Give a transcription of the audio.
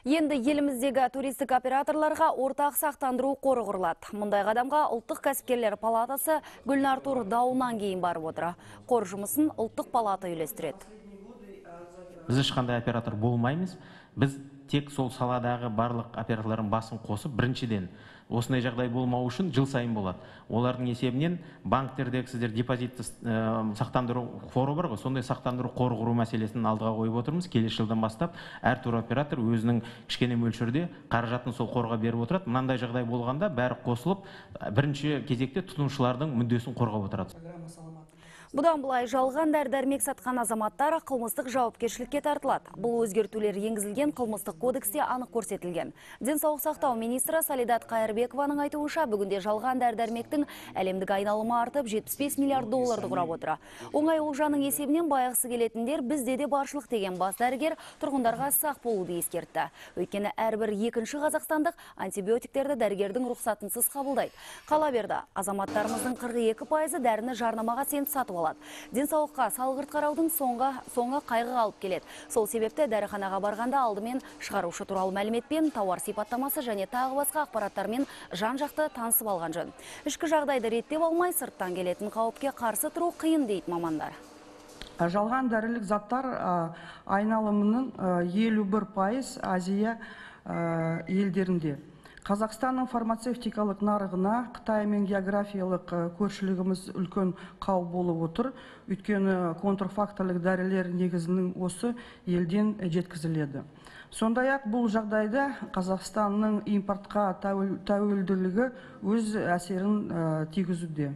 Енді еліміздегі туристік операторларға ортақ сақтандыру қоры құрылады. Мұндай қадамға ұлттық кәсіпкерлер палатасы Гүлнар Тур дауынан кейін барып отыр. Қор жұмысын ұлттық палата үйлестіреді. Біз ешқандай оператор болмаймыз. Біз тек сол саладағы барлық операторлардың басын қосып, біріншіден осындай жағдай болмау үшін жыл сайын болады. Олардың есебінен банктердегі сіздер депозитті сақтандыру қоры бар ғой, сондай сақтандыру қоры құру мәселесін алдыға қойып отырмыз. Келесі жылдан бастап әр туроператор өзінің кішкене мөлшерде қаражатын сол қорға беріп отырады. Мынандай жағдай болғанда бәрі қосылып, бірінші кезекте тұтынушылардың мүддесін қорғап отырады. Бұдан былай жалған дәрі-дәрмек сатқан азаматтар қылмыстық жауапкершілікке тартылады. Бұл өзгертулер енгізілген қылмыстық кодексте анық көрсетілген. Денсаулық сақтау министрі Салидат Қайырбекованың айтуынша, бүгінде жалған дәрі-дәрмектің әлемдік айналымы артып 75 миллиард долларды құрап отыр. Оңай олжаның есебінен байғысы келетіндер бізде де баршылық деген бас дәрігер тұрғындарға сақ болуды ескертті. Өйткені әрбір екінші қазақстандық антибиотиктерді дәрігердің рұқсатынсыз қабылдайды. Қала берді, азаматтарымыздың 42% дәріні жарнамаға сеніп сатып алады. Денсаулыққа салғырт қараудың соңы қайғы алып келеді. Сол себепті дәріханаға барғанда алдымен шығарушы туралы мәліметпен, тауар сипаттамасы және тағы басқа ақпараттармен жан-жақты танысып алған жөн. Ішкі жағдайды реттеп алмай, сырттан келетін қауіпке қарсы тұру қиын дейді мамандар. Жалған дәрілік заттар айналымының 51% Азия елдерінде. Қазақстанның фармацевтикалық нарығына Қытай мен географиялық көршілігіміз үлкен қауіп болып отыр. Өйткені контрфакторлық дәрілер негізінің осы елден жеткізіледі. Сондай-ақ бұл жағдайда Қазақстанның импортқа тәуелділігі өз әсерін тигізуде.